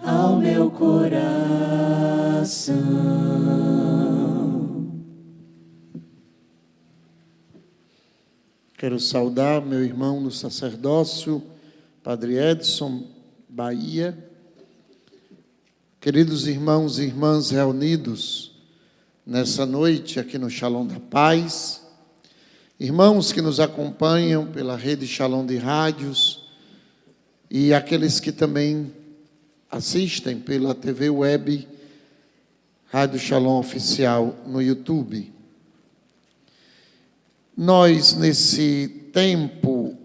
ao meu coração. Quero saudar meu irmão no sacerdócio, Padre Edson, Bahia. Queridos irmãos e irmãs reunidos nessa noite aqui no Shalom da Paz, irmãos que nos acompanham pela rede Shalom de rádios e aqueles que também assistem pela TV web Rádio Shalom Oficial no YouTube. Nós, nesse tempo,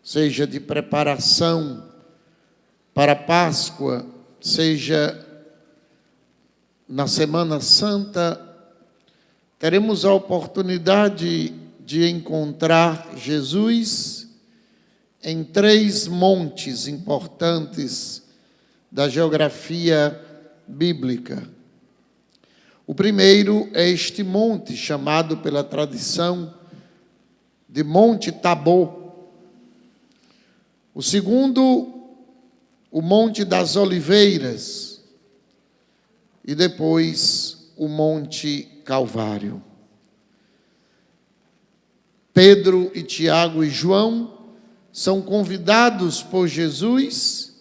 seja de preparação para a Páscoa, seja na Semana Santa, teremos a oportunidade de encontrar Jesus em 3 montes importantes da geografia bíblica. O primeiro é este monte, chamado pela tradição de Monte Tabor. O segundo, o Monte das Oliveiras. E depois, o Monte Calvário. Pedro e Tiago e João são convidados por Jesus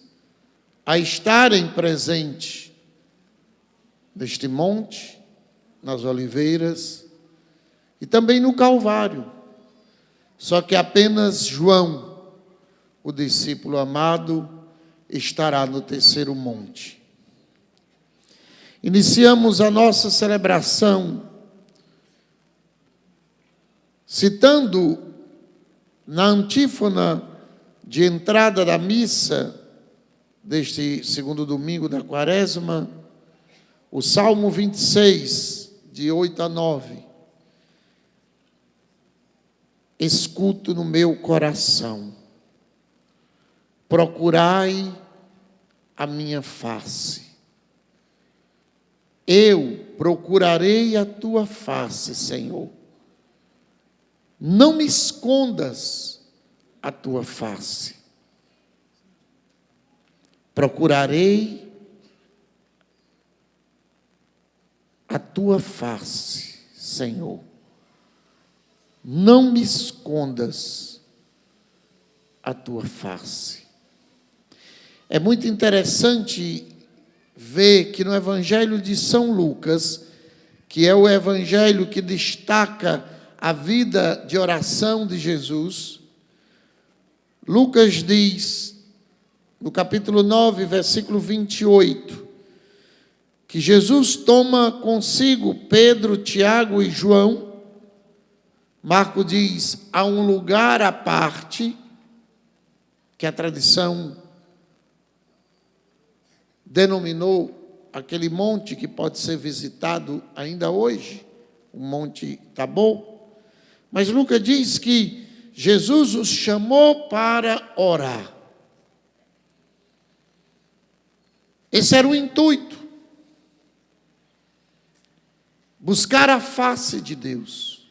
a estarem presentes neste monte, nas oliveiras e também no Calvário. Só que apenas João, o discípulo amado, estará no terceiro monte. Iniciamos a nossa celebração citando na antífona de entrada da missa deste segundo domingo da Quaresma, o Salmo 26, de 8 a 9. Escuto no meu coração, procurai a minha face. Eu procurarei a tua face, Senhor. Não me escondas a tua face. Procurarei a tua face, Senhor. Não me escondas a tua face. É muito interessante ver que no Evangelho de São Lucas, que é o evangelho que destaca a vida de oração de Jesus, Lucas diz, no capítulo 9, versículo 28, que Jesus toma consigo Pedro, Tiago e João. Marco diz, há um lugar à parte, que a tradição denominou aquele monte que pode ser visitado ainda hoje, o Monte Tabor. Mas Lucas diz que Jesus os chamou para orar. Esse era o intuito. Buscar a face de Deus.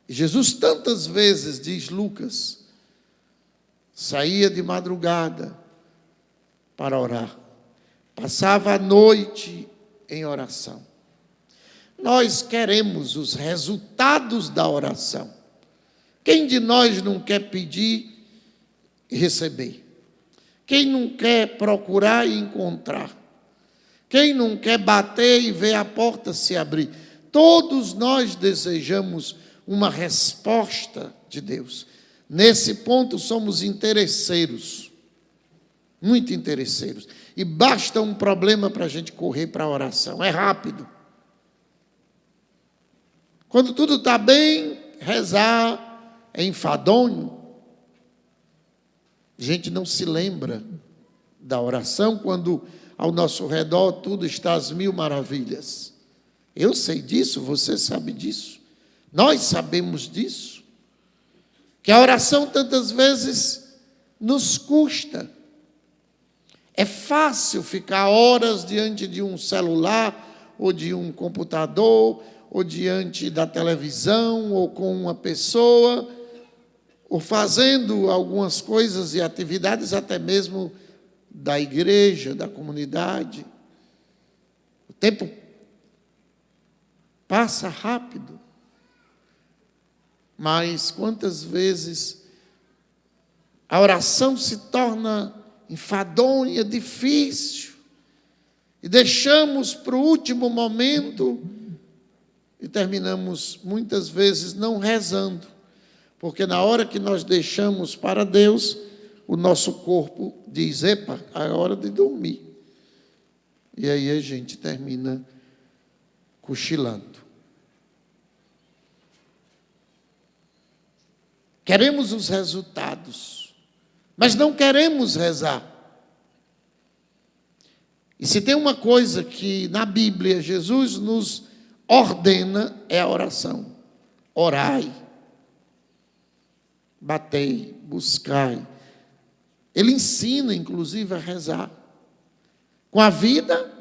E Jesus tantas vezes, diz Lucas, saía de madrugada para orar. Passava a noite em oração. Nós queremos os resultados da oração. Quem de nós não quer pedir e receber? Quem não quer procurar e encontrar? Quem não quer bater e ver a porta se abrir? Todos nós desejamos uma resposta de Deus. Nesse ponto somos interesseiros, muito interesseiros. E basta um problema para a gente correr para a oração. É rápido. Quando tudo está bem, rezar é enfadonho. A gente não se lembra da oração quando ao nosso redor tudo está às mil maravilhas. Eu sei disso, você sabe disso. Nós sabemos disso. Que a oração tantas vezes nos custa. É fácil ficar horas diante de um celular, ou de um computador, ou diante da televisão, ou com uma pessoa, ou fazendo algumas coisas e atividades até mesmo da igreja, da comunidade. O tempo passa rápido, mas quantas vezes a oração se torna enfadonha, difícil, e deixamos para o último momento e terminamos muitas vezes não rezando, porque na hora que nós deixamos para Deus, o nosso corpo diz: epa, é hora de dormir. E aí a gente termina cochilando. Queremos os resultados, mas não queremos rezar. E se tem uma coisa que na Bíblia Jesus nos ordena, é a oração. Orai, batei, buscai. Ele ensina, inclusive, a rezar com a vida.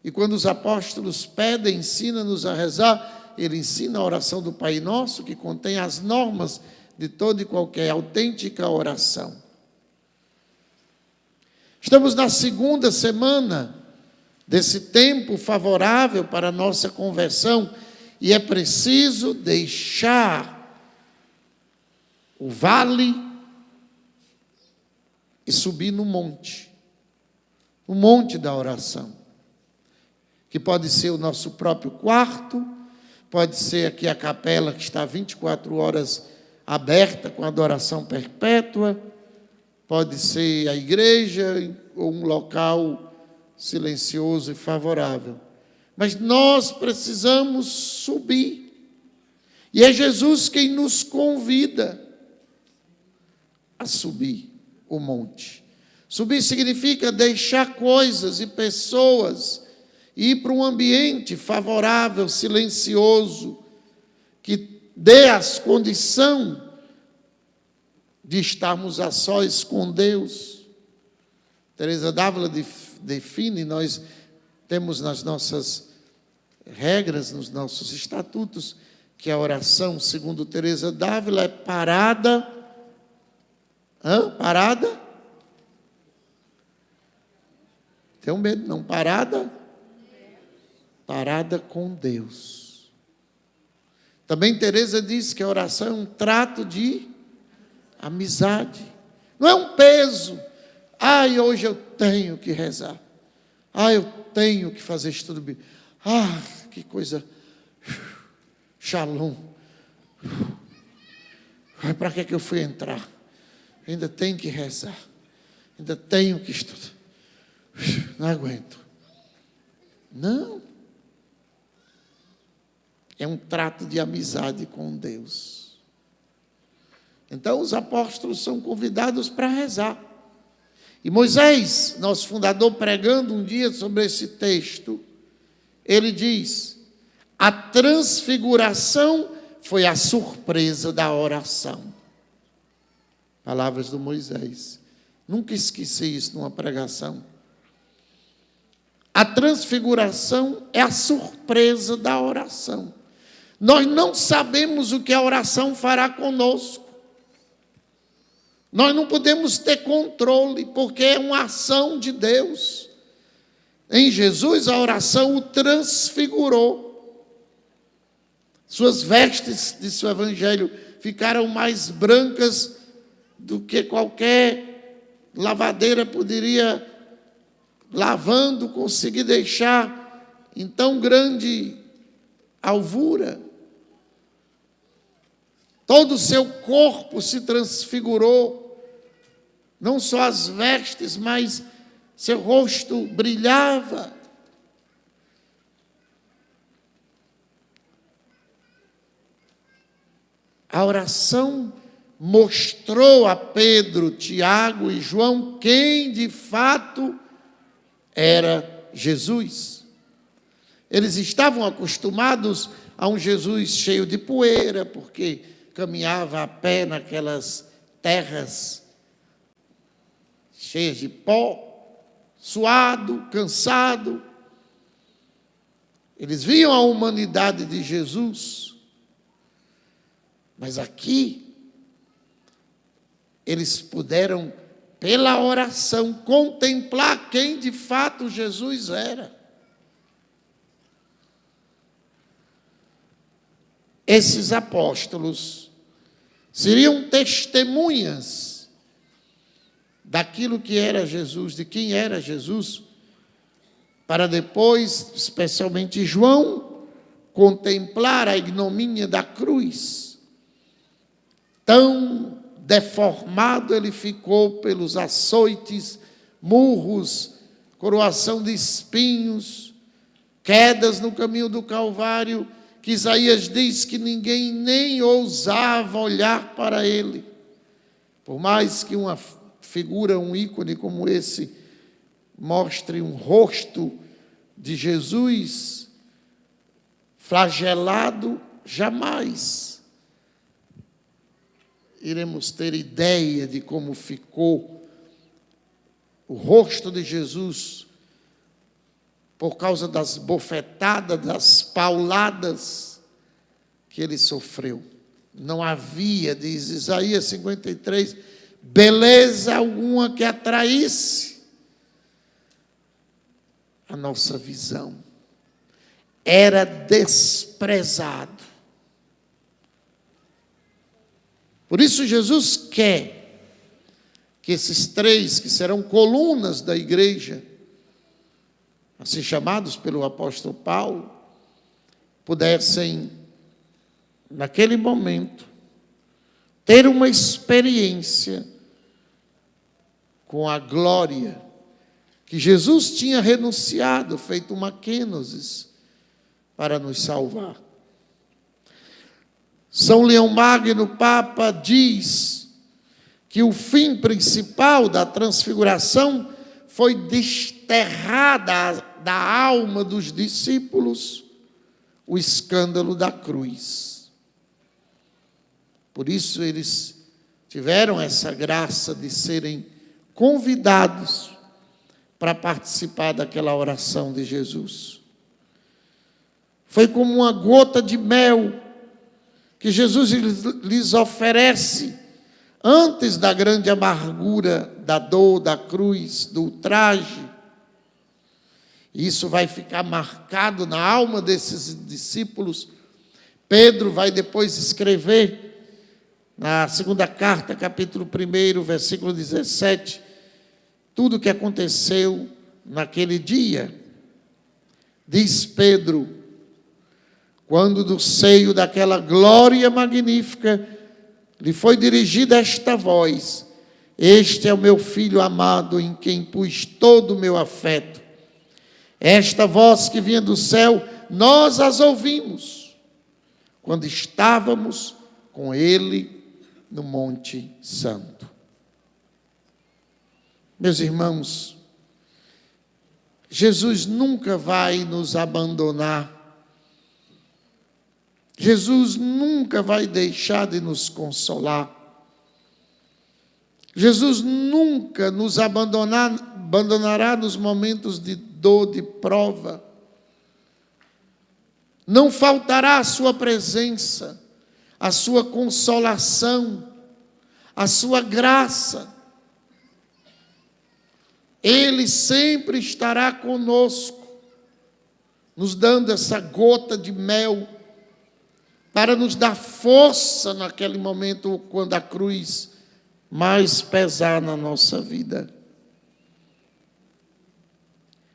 E quando os apóstolos pedem, ensina-nos a rezar, ele ensina a oração do Pai Nosso, que contém as normas de toda e qualquer autêntica oração. Estamos na segunda semana desse tempo favorável para a nossa conversão, e é preciso deixar o vale e subir no monte da oração, que pode ser o nosso próprio quarto, pode ser aqui a capela que está 24 horas aberta com adoração perpétua, pode ser a igreja ou um local silencioso e favorável. Mas nós precisamos subir. E é Jesus quem nos convida a subir o monte. Subir significa deixar coisas e pessoas e ir para um ambiente favorável, silencioso, que dê as condições de estarmos a sós com Deus. Teresa d'Ávila define, nós temos nas nossas regras, nos nossos estatutos, que a oração, segundo Teresa d'Ávila, é parada. Parada? Tenham medo, não. Parada? Parada com Deus. Também Teresa diz que a oração é um trato de amizade. Não é um peso. Hoje eu tenho que rezar. Eu tenho que fazer estudo bíblico. Que coisa. Shalom. Para que eu fui entrar? Ainda tenho que rezar. Ainda tenho que estudar. Não aguento. Não. É um trato de amizade com Deus. Então os apóstolos são convidados para rezar. E Moisés, nosso fundador, pregando um dia sobre esse texto, ele diz: a transfiguração foi a surpresa da oração. Palavras do Moisés. Nunca esqueci isso numa pregação. A transfiguração é a surpresa da oração. Nós não sabemos o que a oração fará conosco. Nós não podemos ter controle, porque é uma ação de Deus. Em Jesus, a oração o transfigurou. Suas vestes, disse o Evangelho, ficaram mais brancas do que qualquer lavadeira poderia, lavando, conseguir deixar em tão grande alvura. Todo o seu corpo se transfigurou, não só as vestes, mas seu rosto brilhava. A oração mostrou a Pedro, Tiago e João quem de fato era Jesus. Eles estavam acostumados a um Jesus cheio de poeira, porque caminhava a pé naquelas terras cheias de pó, suado, cansado. Eles viam a humanidade de Jesus, mas aqui eles puderam, pela oração, contemplar quem de fato Jesus era. Esses apóstolos seriam testemunhas daquilo que era Jesus, de quem era Jesus, para depois, especialmente João, contemplar a ignomínia da cruz. Tão deformado ele ficou pelos açoites, murros, coroação de espinhos, quedas no caminho do Calvário, que Isaías diz que ninguém nem ousava olhar para ele. Por mais que uma figura, um ícone como esse, mostre um rosto de Jesus flagelado, jamais iremos ter ideia de como ficou o rosto de Jesus por causa das bofetadas, das pauladas que ele sofreu. Não havia, diz Isaías 53, beleza alguma que atraísse a nossa visão. Era desprezado. Por isso Jesus quer que esses três, que serão colunas da igreja, assim chamados pelo apóstolo Paulo, pudessem, naquele momento, ter uma experiência com a glória que Jesus tinha renunciado, feito uma kênosis, para nos salvar. São Leão Magno, Papa, diz que o fim principal da transfiguração foi desterrar da alma dos discípulos o escândalo da cruz. Por isso eles tiveram essa graça de serem convidados para participar daquela oração de Jesus. Foi como uma gota de mel que Jesus lhes oferece antes da grande amargura, da dor, da cruz, do ultraje. Isso vai ficar marcado na alma desses discípulos. Pedro vai depois escrever, na segunda carta, capítulo 1, versículo 17, tudo o que aconteceu naquele dia. Diz Pedro: quando do seio daquela glória magnífica lhe foi dirigida esta voz: este é o meu filho amado, em quem pus todo o meu afeto. Esta voz que vinha do céu, nós as ouvimos quando estávamos com ele no Monte Santo. Meus irmãos, Jesus nunca vai nos abandonar. Jesus nunca vai deixar de nos consolar. Jesus nunca nos abandonará nos momentos de dor, de prova. Não faltará a sua presença, a sua consolação, a sua graça. Ele sempre estará conosco, nos dando essa gota de mel, para nos dar força naquele momento, quando a cruz mais pesar na nossa vida.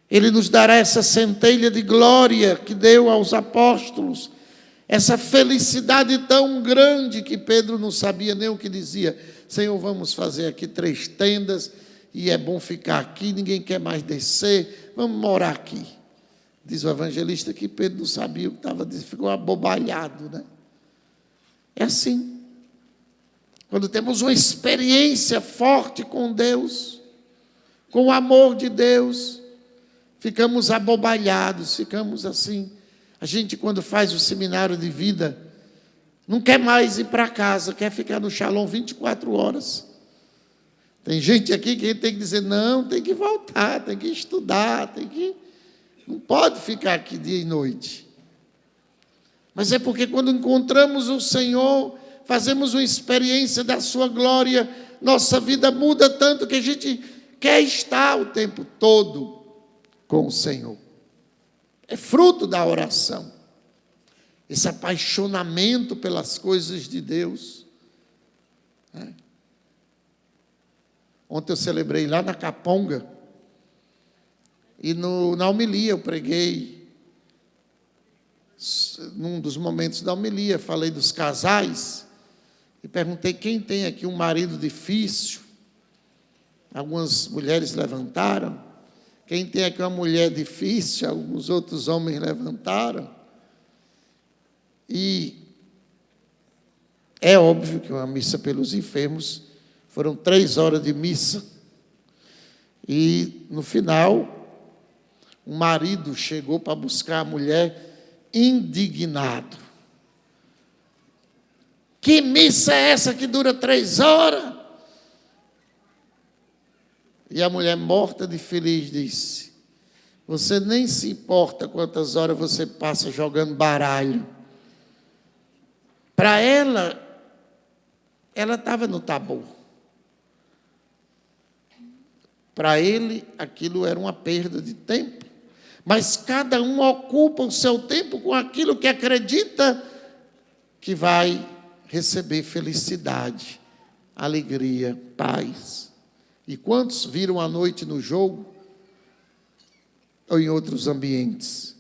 Ele nos dará essa centelha de glória que deu aos apóstolos, essa felicidade tão grande que Pedro não sabia nem o que dizia. Senhor, vamos fazer aqui 3 tendas, e é bom ficar aqui, ninguém quer mais descer, vamos morar aqui. Diz o evangelista que Pedro não sabia o que estava dizendo, ficou abobalhado, né? É assim. Quando temos uma experiência forte com Deus, com o amor de Deus, ficamos abobalhados, ficamos assim. A gente, quando faz o seminário de vida, não quer mais ir para casa, quer ficar no Shalom 24 horas. Tem gente aqui que a gente tem que dizer, não, tem que voltar, tem que estudar, não pode ficar aqui dia e noite. Mas é porque quando encontramos o Senhor, fazemos uma experiência da sua glória, nossa vida muda tanto que a gente quer estar o tempo todo com o Senhor. É fruto da oração. Esse apaixonamento pelas coisas de Deus. Ontem eu celebrei lá na Caponga. E na homilia eu preguei. Num dos momentos da homilia, falei dos casais. E perguntei quem tem aqui um marido difícil. Algumas mulheres levantaram. Quem tem aqui uma mulher difícil, alguns outros homens levantaram. E é óbvio que uma missa pelos enfermos, foram 3 horas de missa. E no final, o marido chegou para buscar a mulher indignado. Que missa é essa que dura 3 horas? E a mulher, morta de feliz, disse: você nem se importa quantas horas você passa jogando baralho. Para ela estava no tabu. Para ele, aquilo era uma perda de tempo. Mas cada um ocupa o seu tempo com aquilo que acredita que vai receber felicidade, alegria, paz. E quantos viram a noite no jogo ou em outros ambientes?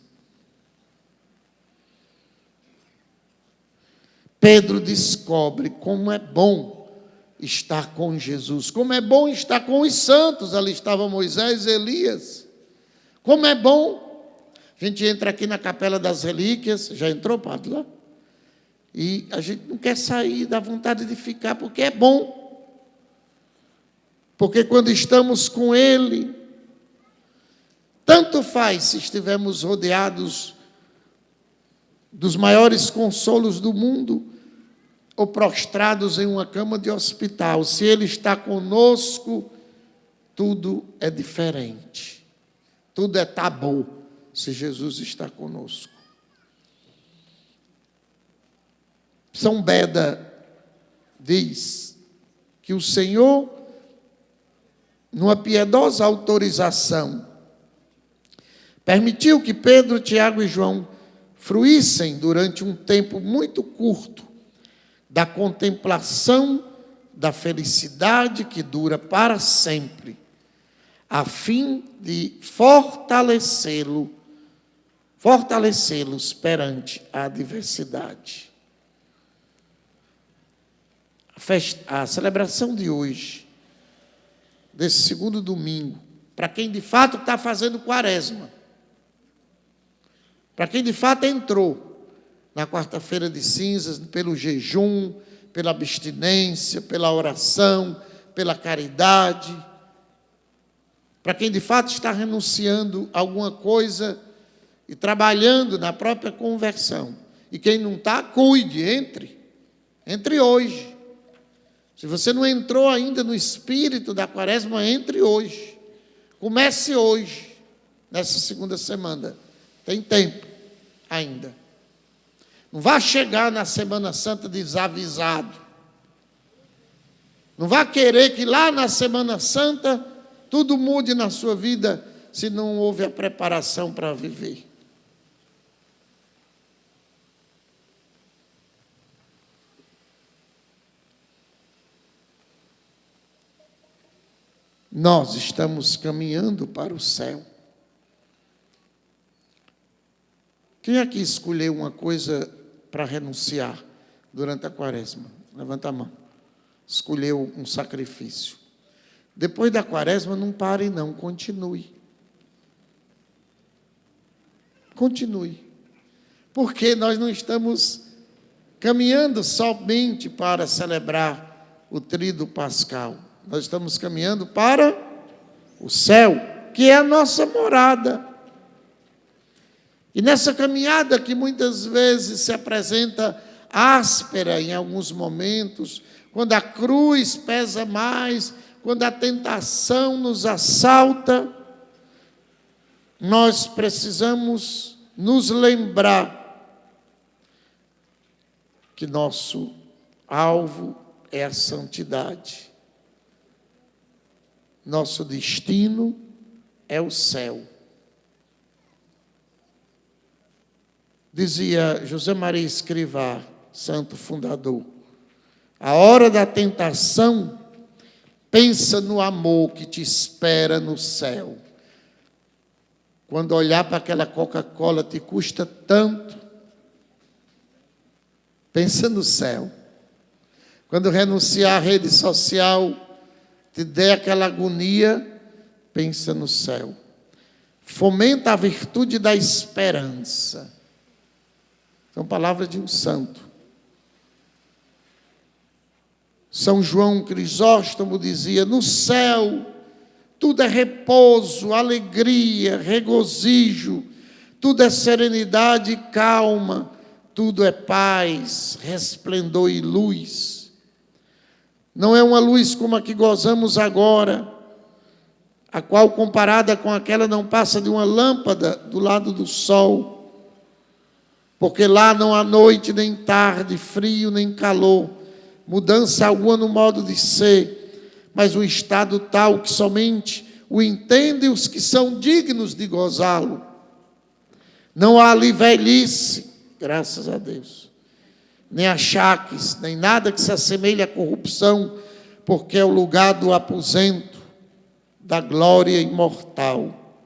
Pedro descobre como é bom estar com Jesus, como é bom estar com os santos. Ali estava Moisés e Elias. Como é bom. A gente entra aqui na Capela das Relíquias. Já entrou, padre, lá? E a gente não quer sair, dá vontade de ficar, porque é bom. Porque quando estamos com Ele, tanto faz se estivermos rodeados dos maiores consolos do mundo, ou prostrados em uma cama de hospital. Se Ele está conosco, tudo é diferente. Tudo é tabu, se Jesus está conosco. São Beda diz que o Senhor, numa piedosa autorização, permitiu que Pedro, Tiago e João fruíssem durante um tempo muito curto da contemplação da felicidade que dura para sempre, a fim de fortalecê-los perante a adversidade. A celebração de hoje, desse segundo domingo, para quem de fato está fazendo quaresma, para quem de fato entrou na quarta-feira de cinzas, pelo jejum, pela abstinência, pela oração, pela caridade, para quem de fato está renunciando a alguma coisa e trabalhando na própria conversão. E quem não está, cuide, entre hoje. Se você não entrou ainda no espírito da quaresma, entre hoje. Comece hoje, nessa segunda semana. Tem tempo ainda. Não vá chegar na Semana Santa desavisado. Não vá querer que lá na Semana Santa tudo mude na sua vida, se não houve a preparação para viver. Nós estamos caminhando para o céu. Quem aqui escolheu uma coisa para renunciar durante a quaresma? Levanta a mão. Escolheu um sacrifício. Depois da quaresma, não pare não, continue. Continue. Porque nós não estamos caminhando somente para celebrar o tríduo pascal. Nós estamos caminhando para o céu, que é a nossa morada. E nessa caminhada que muitas vezes se apresenta áspera em alguns momentos, quando a cruz pesa mais, quando a tentação nos assalta, nós precisamos nos lembrar que nosso alvo é a santidade. nosso destino é o céu. Dizia José Maria Escrivá, santo fundador, a hora da tentação, pensa no amor que te espera no céu. Quando olhar para aquela Coca-Cola te custa tanto, pensa no céu. Quando renunciar à rede social, te der aquela agonia, pensa no céu. Fomenta a virtude da esperança. São palavras de um santo. São João Crisóstomo dizia: no céu tudo é repouso, alegria, regozijo, tudo é serenidade e calma, tudo é paz, resplendor e luz. Não é uma luz como a que gozamos agora, a qual, comparada com aquela, não passa de uma lâmpada do lado do sol, porque lá não há noite nem tarde, frio nem calor, mudança alguma no modo de ser, mas um estado tal que somente o entendem os que são dignos de gozá-lo. Não há ali velhice, graças a Deus, nem achaques, nem nada que se assemelhe à corrupção, porque é o lugar do aposento, da glória imortal.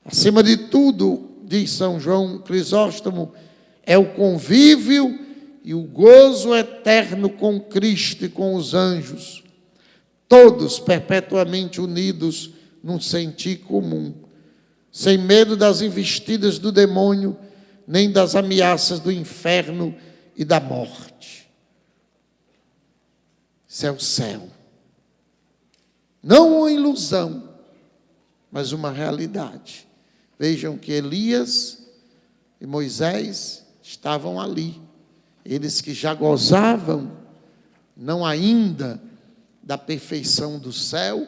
Acima de tudo, diz São João Crisóstomo, é o convívio e o gozo eterno com Cristo e com os anjos, todos perpetuamente unidos num sentir comum, sem medo das investidas do demônio, nem das ameaças do inferno e da morte. Isso é o céu. Não uma ilusão, mas uma realidade. Vejam que Elias e Moisés estavam ali. Eles que já gozavam, não ainda da perfeição do céu,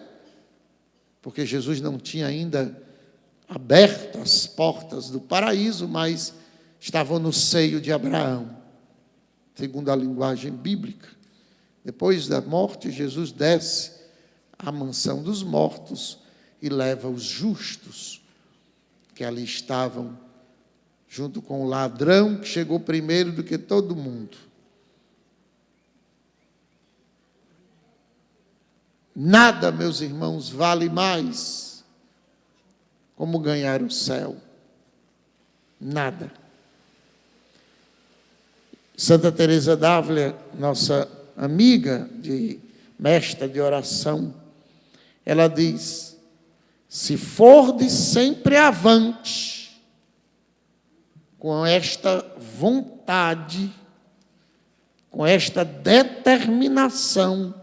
porque Jesus não tinha ainda aberto as portas do paraíso, mas estavam no seio de Abraão, segundo a linguagem bíblica. Depois da morte, Jesus desce à mansão dos mortos e leva os justos, que ali estavam, junto com o ladrão, que chegou primeiro do que todo mundo. Nada, meus irmãos, vale mais como ganhar o céu. Nada. Santa Teresa d'Ávila, nossa amiga, mestra de oração, ela diz: se for de sempre avante, com esta vontade, com esta determinação,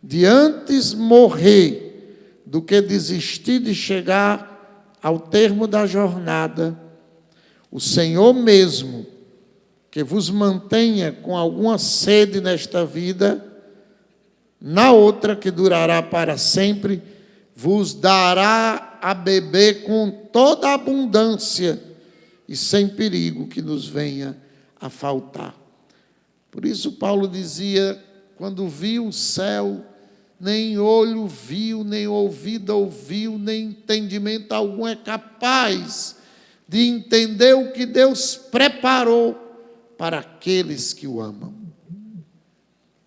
de antes morrer do que desistir de chegar ao termo da jornada, o Senhor mesmo, que vos mantenha com alguma sede nesta vida, na outra que durará para sempre, vos dará a beber com toda a abundância e sem perigo que nos venha a faltar. Por isso Paulo dizia, quando viu o céu, nem olho viu, nem ouvido ouviu, nem entendimento algum é capaz de entender o que Deus preparou para aqueles que o amam.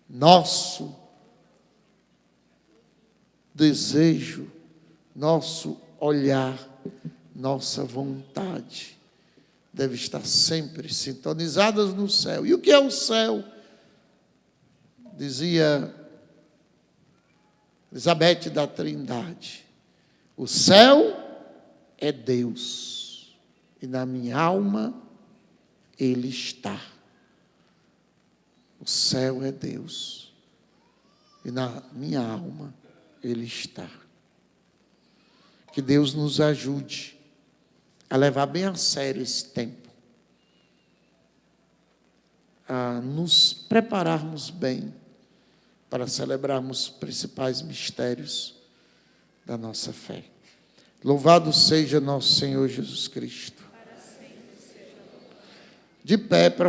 Nosso desejo, nosso olhar, nossa vontade deve estar sempre sintonizadas no céu. E o que é o céu? Dizia Elizabeth da Trindade: o céu é Deus, e na minha alma Ele está. O céu é Deus, e na minha alma Ele está. Que Deus nos ajude a levar bem a sério esse tempo, a nos prepararmos bem para celebrarmos os principais mistérios da nossa fé. Louvado seja nosso Senhor Jesus Cristo. De pé para